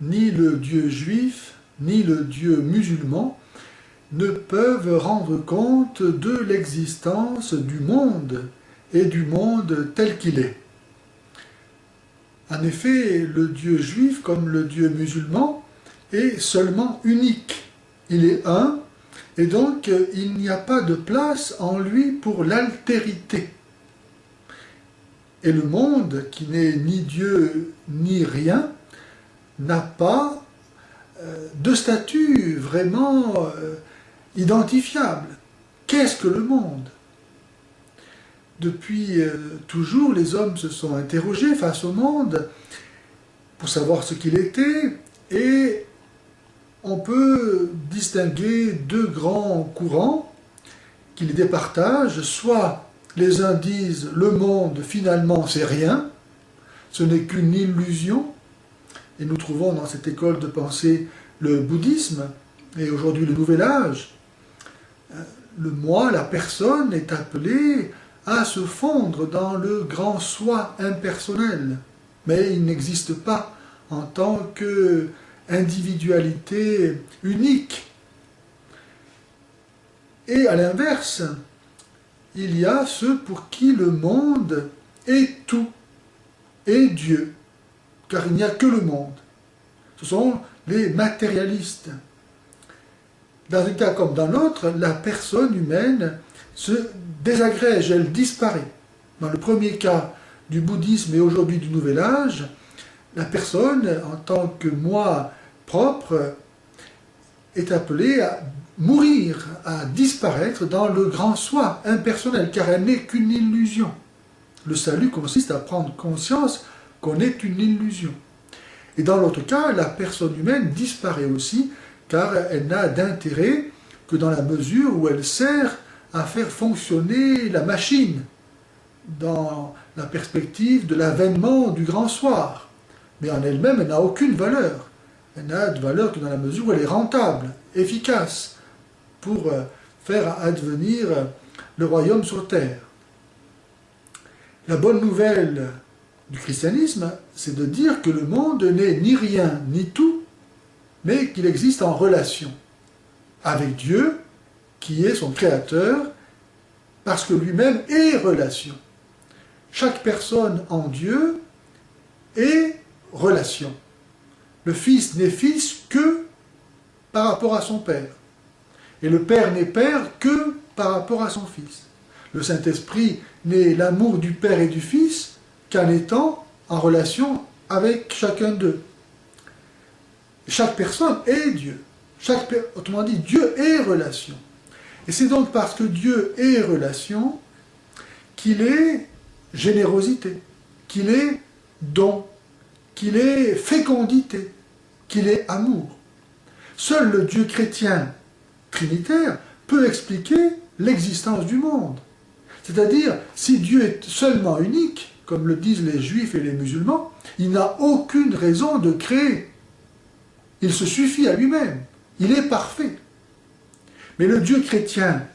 ni le Dieu juif, ni le Dieu musulman ne peuvent rendre compte de l'existence du monde et du monde tel qu'il est. En effet, le Dieu juif, comme le Dieu musulman, est seulement unique. Il est un, et donc il n'y a pas de place en lui pour l'altérité. Et le monde, qui n'est ni Dieu ni rien, n'a pas de statut vraiment identifiable. Qu'est-ce que le monde? Depuis toujours, les hommes se sont interrogés face au monde pour savoir ce qu'il était, et on peut distinguer deux grands courants qui les départagent. Soit les uns disent le monde finalement c'est rien, ce n'est qu'une illusion, et nous trouvons dans cette école de pensée le bouddhisme et aujourd'hui le nouvel âge. Le moi, la personne, est appelé à se fondre dans le grand soi impersonnel, mais il n'existe pas en tant qu'individualité unique. Et à l'inverse, il y a ceux pour qui le monde est tout, est Dieu, car il n'y a que le monde. Ce sont les matérialistes. Dans un cas comme dans l'autre, la personne humaine se désagrège, elle disparaît. Dans le premier cas du bouddhisme et aujourd'hui du nouvel âge, la personne, en tant que moi propre, est appelée à mourir, à disparaître dans le grand soi impersonnel, car elle n'est qu'une illusion. Le salut consiste à prendre conscience qu'on est une illusion. Et dans l'autre cas, la personne humaine disparaît aussi, car elle n'a d'intérêt que dans la mesure où elle sert à faire fonctionner la machine dans la perspective de l'avènement du grand soir. Mais en elle-même, elle n'a aucune valeur. Elle n'a de valeur que dans la mesure où elle est rentable, efficace, pour faire advenir le royaume sur terre. La bonne nouvelle du christianisme, c'est de dire que le monde n'est ni rien ni tout, mais qu'il existe en relation avec Dieu, qui est son créateur, parce que lui-même est relation. Chaque personne en Dieu est relation. Le Fils n'est fils que par rapport à son Père. Et le Père n'est Père que par rapport à son Fils. Le Saint-Esprit n'est l'amour du Père et du Fils qu'en étant en relation avec chacun d'eux. Chaque personne est Dieu. Autrement dit, Dieu est relation. Et c'est donc parce que Dieu est relation qu'il est générosité, qu'il est don, qu'il est fécondité, qu'il est amour. Seul le Dieu chrétien trinitaire peut expliquer l'existence du monde. C'est-à-dire, si Dieu est seulement unique, comme le disent les juifs et les musulmans, il n'a aucune raison de créer. Il se suffit à lui-même. Il est parfait. Mais le Dieu chrétien,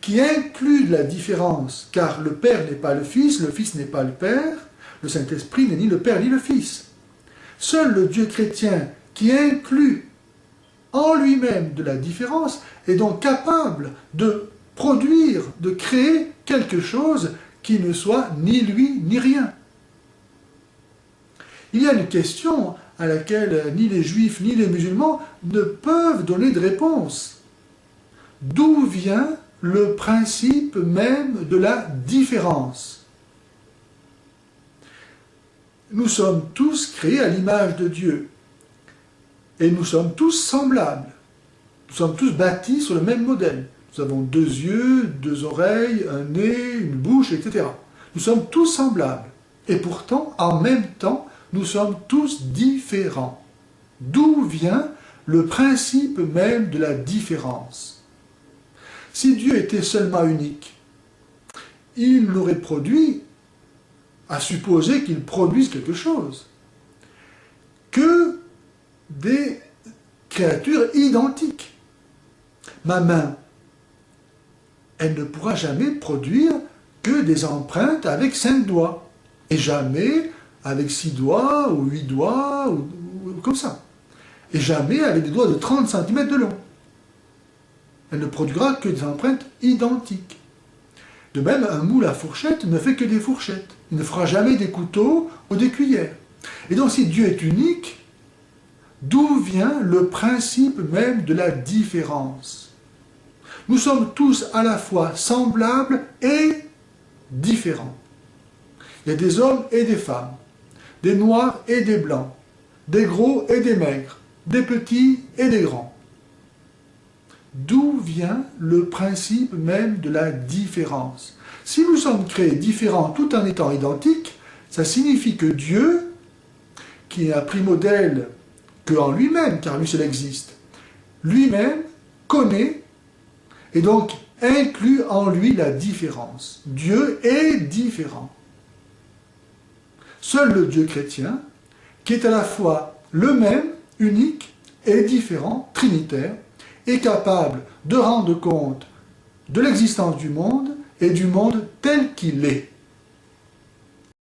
qui inclut la différence, car le Père n'est pas le Fils n'est pas le Père, le Saint-Esprit n'est ni le Père ni le Fils. Seul le Dieu chrétien, qui inclut en lui-même de la différence, est donc capable de produire, de créer quelque chose qui ne soit ni lui ni rien. Il y a une question à laquelle ni les juifs ni les musulmans ne peuvent donner de réponse. D'où vient le principe même de la différence? Nous sommes tous créés à l'image de Dieu. Et nous sommes tous semblables. Nous sommes tous bâtis sur le même modèle. Nous avons 2 yeux, 2 oreilles, un nez, une bouche, etc. Nous sommes tous semblables. Et pourtant, en même temps, nous sommes tous différents. D'où vient le principe même de la différence? Si Dieu était seulement unique, il n'aurait produit, à supposer qu'il produise quelque chose, que des créatures identiques. Ma main, elle ne pourra jamais produire que des empreintes avec 5 doigts, et jamais avec 6 doigts, ou 8 doigts, ou comme ça. et jamais avec des doigts de 30 cm de long. Elle ne produira que des empreintes identiques. De même, un moule à fourchette ne fait que des fourchettes. Il ne fera jamais des couteaux ou des cuillères. Et donc, si Dieu est unique, d'où vient le principe même de la différence? Nous sommes tous à la fois semblables et différents. Il y a des hommes et des femmes, des noirs et des blancs, des gros et des maigres, des petits et des grands. D'où vient le principe même de la différence? Si nous sommes créés différents tout en étant identiques, ça signifie que Dieu, qui n'a pris modèle qu'en lui-même, car lui seul existe, lui-même connaît et donc inclut en lui la différence. Dieu est différent. Seul le Dieu chrétien, qui est à la fois le même, unique et différent, trinitaire, est capable de rendre compte de l'existence du monde et du monde tel qu'il est.